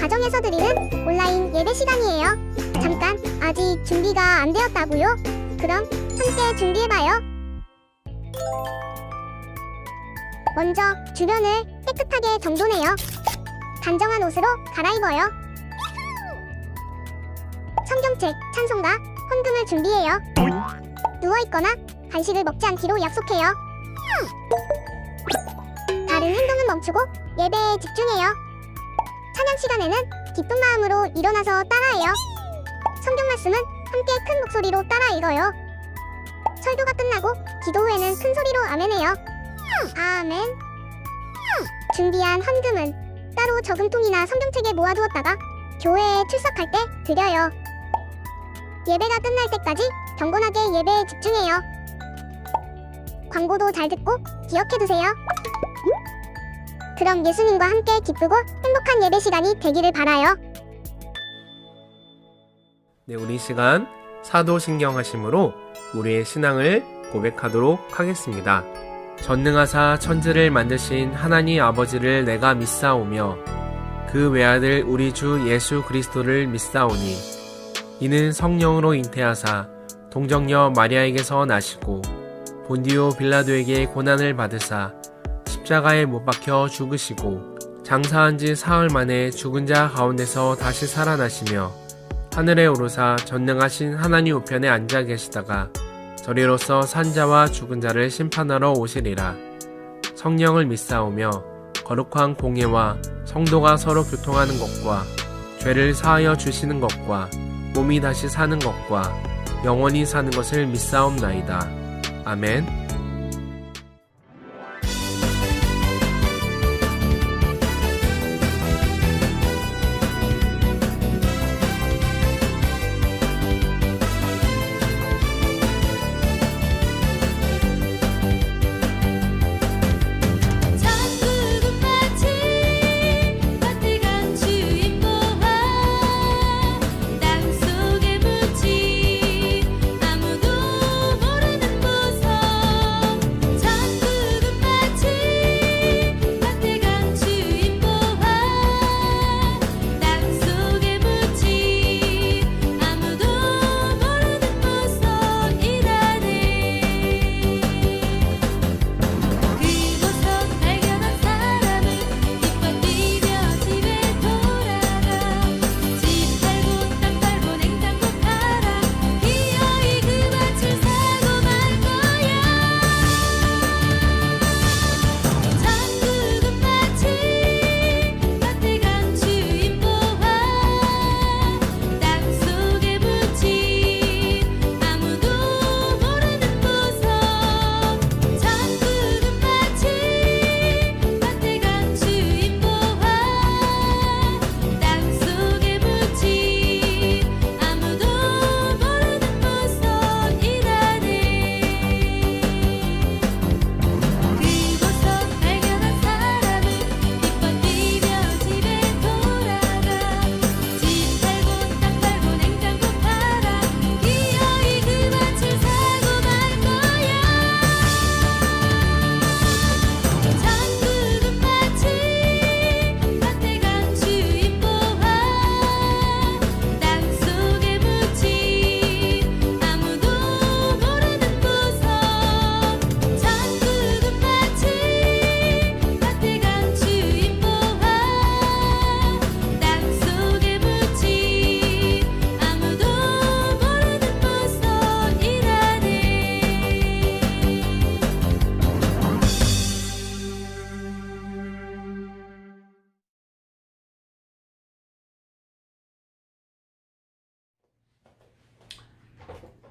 가정에서 드리는 온라인 예배 시간이에요. 잠깐, 아직 준비가 안 되었다고요? 그럼 함께 준비해봐요. 먼저 주변을 깨끗하게 정돈해요. 단정한 옷으로 갈아입어요. 성경책, 찬송가, 헌금을 준비해요. 누워있거나 간식을 먹지 않기로 약속해요. 다른 행동은 멈추고 예배에 집중해요. 찬양 시간에는 기쁜 마음으로 일어나서 따라해요. 성경 말씀은 함께 큰 목소리로 따라 읽어요. 설교가 끝나고 기도 후에는 큰 소리로 아멘해요. 아멘. 준비한 헌금은 따로 저금통이나 성경책에 모아두었다가 교회에 출석할 때 드려요. 예배가 끝날 때까지 경건하게 예배에 집중해요. 광고도 잘 듣고 기억해두세요. 그럼 예수님과 함께 기쁘고 행복한 예배 시간이 되기를 바라요. 네, 우리 이 시간 사도신경하심으로 우리의 신앙을 고백하도록 하겠습니다. 전능하사 천지를 만드신 하나님 아버지를 내가 믿사오며 그 외아들 우리 주 예수 그리스도를 믿사오니 이는 성령으로 잉태하사 동정녀 마리아에게서 나시고 본디오 빌라도에게 고난을 받으사 십자가에 못 박혀 죽으시고 장사한 지 사흘 만에 죽은 자 가운데서 다시 살아나시며 하늘에 오르사 전능하신 하나님 우편에 앉아 계시다가 저리로서 산자와 죽은 자를 심판하러 오시리라. 성령을 믿사오며 거룩한 공예와 성도가 서로 교통하는 것과 죄를 사하여 주시는 것과 몸이 다시 사는 것과 영원히 사는 것을 믿사옵나이다. 아멘.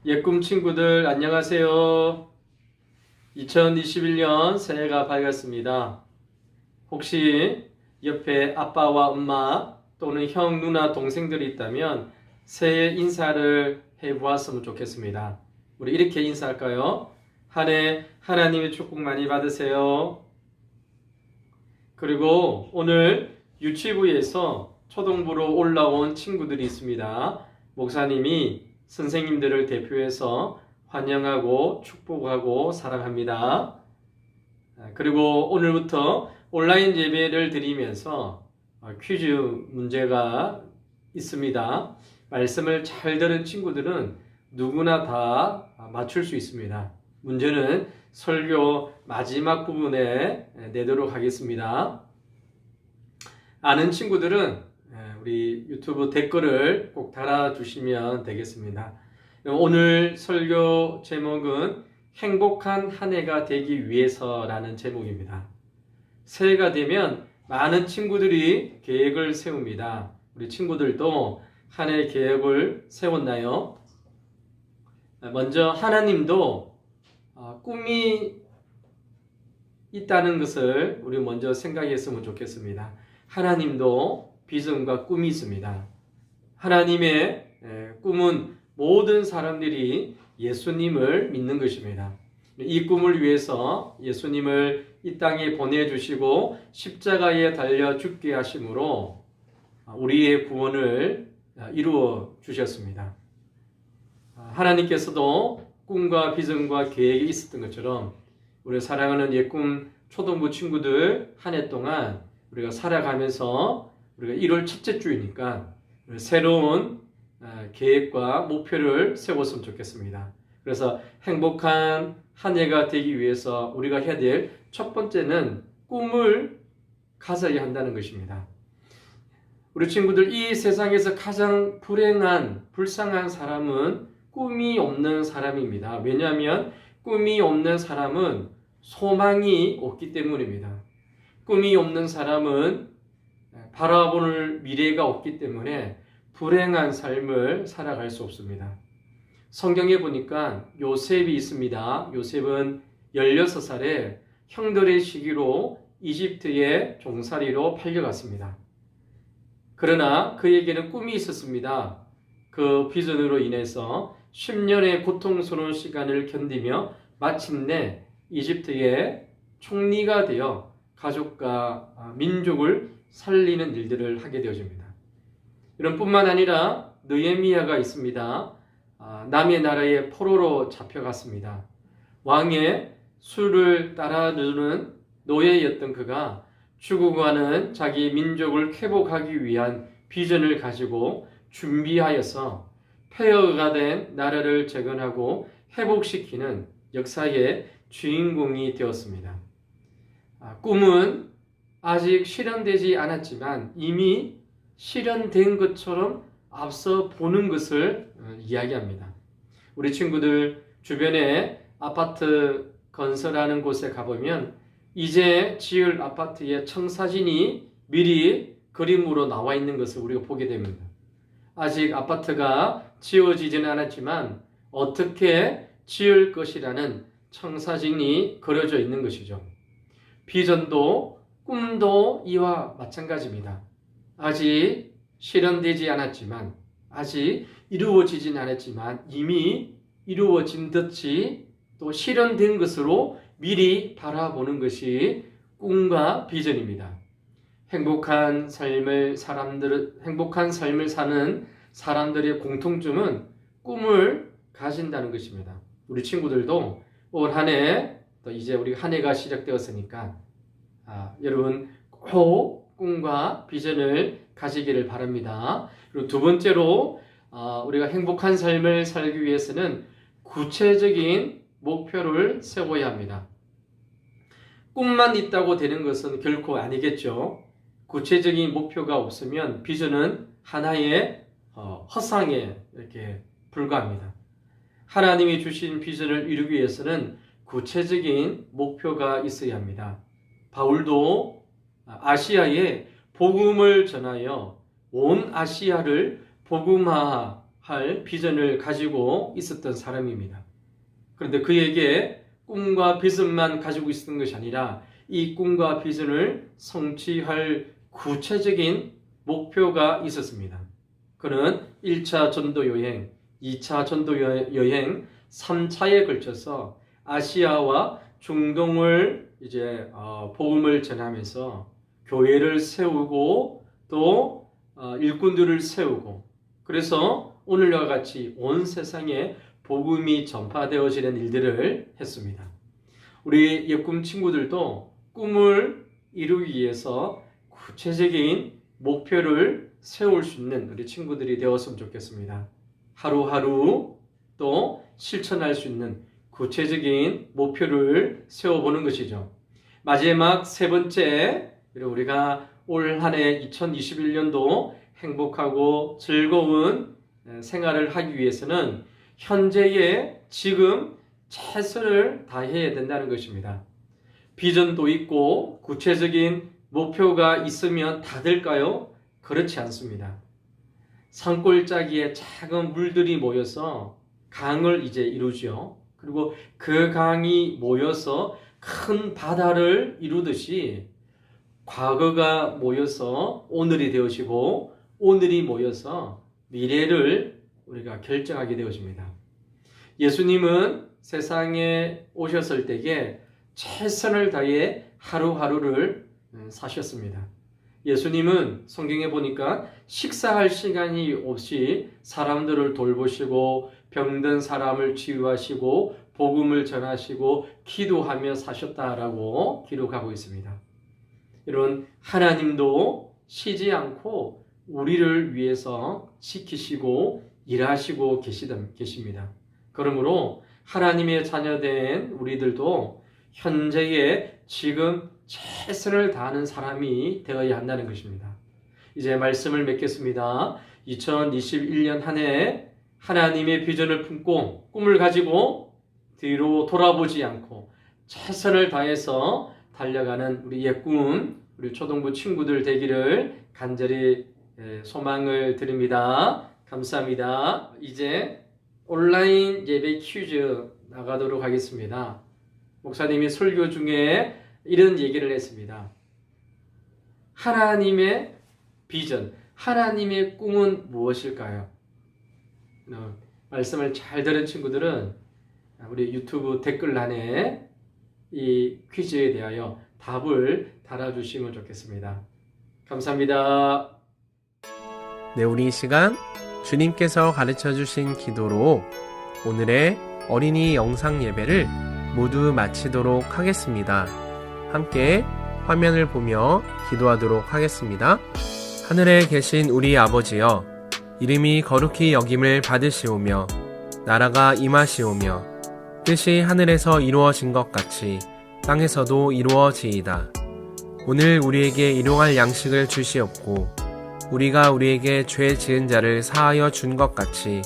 예꿈 친구들 안녕하세요. 2021년 새해가 밝았습니다. 혹시 옆에 아빠와 엄마 또는 형, 누나, 동생들이 있다면 새해 인사를 해보았으면 좋겠습니다. 우리 이렇게 인사할까요? 한 해 하나님의 축복 많이 받으세요. 그리고 오늘 유치부에서 초등부로 올라온 친구들이 있습니다. 목사님이 선생님들을 대표해서 환영하고 축복하고 사랑합니다. 그리고 오늘부터 온라인 예배를 드리면서 퀴즈 문제가 있습니다. 말씀을 잘 들은 친구들은 누구나 다 맞출 수 있습니다. 문제는 설교 마지막 부분에 내도록 하겠습니다. 아는 친구들은 우리 유튜브 댓글을 꼭 달아주시면 되겠습니다. 오늘 설교 제목은 행복한 한 해가 되기 위해서라는 제목입니다. 새해가 되면 많은 친구들이 계획을 세웁니다. 우리 친구들도 한 해 계획을 세웠나요? 먼저 하나님도 꿈이 있다는 것을 우리 먼저 생각했으면 좋겠습니다. 하나님도 비전과 꿈이 있습니다. 하나님의 꿈은 모든 사람들이 예수님을 믿는 것입니다. 이 꿈을 위해서 예수님을 이 땅에 보내주시고 십자가에 달려 죽게 하심으로 우리의 구원을 이루어 주셨습니다. 하나님께서도 꿈과 비전과 계획이 있었던 것처럼 우리 사랑하는 예꿈 초등부 친구들 한 해 동안 우리가 살아가면서 우리가 1월 첫째 주이니까 새로운 계획과 목표를 세웠으면 좋겠습니다. 그래서 행복한 한 해가 되기 위해서 우리가 해야 될 첫 번째는 꿈을 가져야 한다는 것입니다. 우리 친구들, 이 세상에서 가장 불쌍한 사람은 꿈이 없는 사람입니다. 왜냐하면 꿈이 없는 사람은 소망이 없기 때문입니다. 꿈이 없는 사람은 바라볼 미래가 없기 때문에 불행한 삶을 살아갈 수 없습니다. 성경에 보니까 요셉이 있습니다. 요셉은 16살에 형들의 시기로 이집트의 종살이로 팔려갔습니다. 그러나 그에게는 꿈이 있었습니다. 그 비전으로 인해서 10년의 고통스러운 시간을 견디며 마침내 이집트의 총리가 되어 가족과 민족을 살리는 일들을 하게 되어집니다. 이런 뿐만 아니라 느헤미야가 있습니다. 남의 나라의 포로로 잡혀갔습니다. 왕의 수를 따라주는 노예였던 그가 죽어가는 자기 민족을 회복하기 위한 비전을 가지고 준비하여서 폐허가 된 나라를 재건하고 회복시키는 역사의 주인공이 되었습니다. 꿈은 아직 실현되지 않았지만 이미 실현된 것처럼 앞서 보는 것을 이야기합니다. 우리 친구들 주변에 아파트 건설하는 곳에 가보면 이제 지을 아파트의 청사진이 미리 그림으로 나와 있는 것을 우리가 보게 됩니다. 아직 아파트가 지어지지는 않았지만 어떻게 지을 것이라는 청사진이 그려져 있는 것이죠. 비전도 꿈도 이와 마찬가지입니다. 아직 실현되지 않았지만, 아직 이루어지진 않았지만 이미 이루어진 듯이 또 실현된 것으로 미리 바라보는 것이 꿈과 비전입니다. 행복한 삶을 사는 사람들의 공통점은 꿈을 가진다는 것입니다. 우리 친구들도 올 한 해, 또 이제 우리 한 해가 시작되었으니까 여러분 꼭 꿈과 비전을 가지기를 바랍니다. 그리고 두 번째로 우리가 행복한 삶을 살기 위해서는 구체적인 목표를 세워야 합니다. 꿈만 있다고 되는 것은 결코 아니겠죠. 구체적인 목표가 없으면 비전은 하나의 허상에 이렇게 불과합니다. 하나님이 주신 비전을 이루기 위해서는 구체적인 목표가 있어야 합니다. 바울도 아시아에 복음을 전하여 온 아시아를 복음화할 비전을 가지고 있었던 사람입니다. 그런데 그에게 꿈과 비전만 가지고 있었던 것이 아니라 이 꿈과 비전을 성취할 구체적인 목표가 있었습니다. 그는 1차 전도 여행, 2차 전도 여행, 3차에 걸쳐서 아시아와 중동을 이제 복음을 전하면서 교회를 세우고 또 일꾼들을 세우고, 그래서 오늘과 같이 온 세상에 복음이 전파되어지는 일들을 했습니다. 우리 예꿈 친구들도 꿈을 이루기 위해서 구체적인 목표를 세울 수 있는 우리 친구들이 되었으면 좋겠습니다. 하루하루 또 실천할 수 있는 구체적인 목표를 세워보는 것이죠. 마지막 세 번째, 우리가 올 한 해 2021년도 행복하고 즐거운 생활을 하기 위해서는 현재의 지금 최선을 다해야 된다는 것입니다. 비전도 있고 구체적인 목표가 있으면 다 될까요? 그렇지 않습니다. 산골짜기에 작은 물들이 모여서 강을 이제 이루죠. 그리고 그 강이 모여서 큰 바다를 이루듯이 과거가 모여서 오늘이 되어지고 오늘이 모여서 미래를 우리가 결정하게 되어집니다. 예수님은 세상에 오셨을 때에 최선을 다해 하루하루를 사셨습니다. 예수님은 성경에 보니까 식사할 시간이 없이 사람들을 돌보시고 병든 사람을 치유하시고 복음을 전하시고 기도하며 사셨다라고 기록하고 있습니다. 이런 하나님도 쉬지 않고 우리를 위해서 지키시고 일하시고 계십니다. 그러므로 하나님의 자녀된 우리들도 현재의 지금 최선을 다하는 사람이 되어야 한다는 것입니다. 이제 말씀을 맺겠습니다. 2021년 한 해 하나님의 비전을 품고 꿈을 가지고 뒤로 돌아보지 않고 최선을 다해서 달려가는 우리 예꿈, 우리 초등부 친구들 되기를 간절히 소망을 드립니다. 감사합니다. 이제 온라인 예배 퀴즈 나가도록 하겠습니다. 목사님이 설교 중에 이런 얘기를 했습니다. 하나님의 비전, 하나님의 꿈은 무엇일까요? 말씀을 잘 들은 친구들은 우리 유튜브 댓글란에 이 퀴즈에 대하여 답을 달아주시면 좋겠습니다. 감사합니다. 네, 우리 이 시간 주님께서 가르쳐 주신 기도로 오늘의 어린이 영상 예배를 모두 마치도록 하겠습니다. 함께 화면을 보며 기도하도록 하겠습니다. 하늘에 계신 우리 아버지여, 이름이 거룩히 여김을 받으시오며 나라가 임하시오며 뜻이 하늘에서 이루어진 것 같이 땅에서도 이루어지이다. 오늘 우리에게 일용할 양식을 주시옵고 우리가 우리에게 죄 지은 자를 사하여 준 것 같이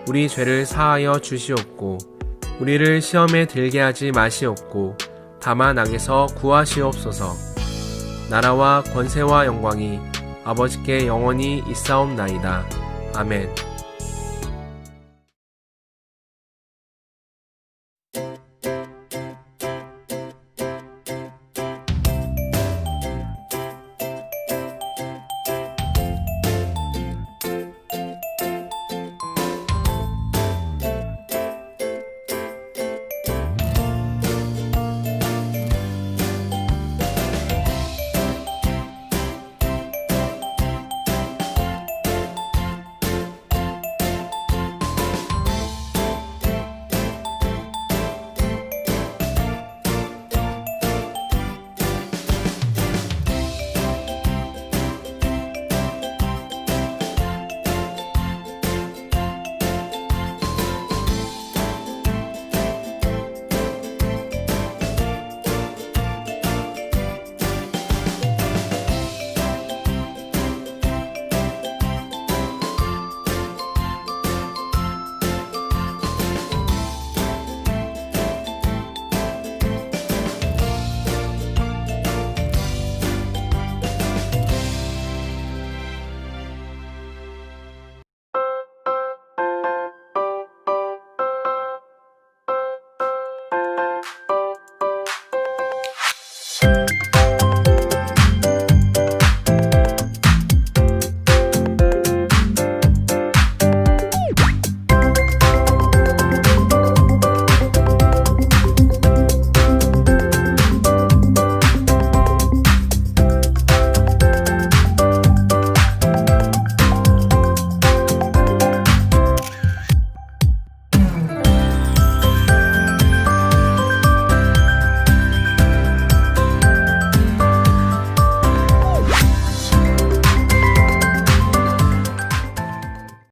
우리 죄를 사하여 주시옵고 우리를 시험에 들게 하지 마시옵고 다만 악에서 구하시옵소서. 나라와 권세와 영광이 아버지께 영원히 있사옵나이다. 아멘.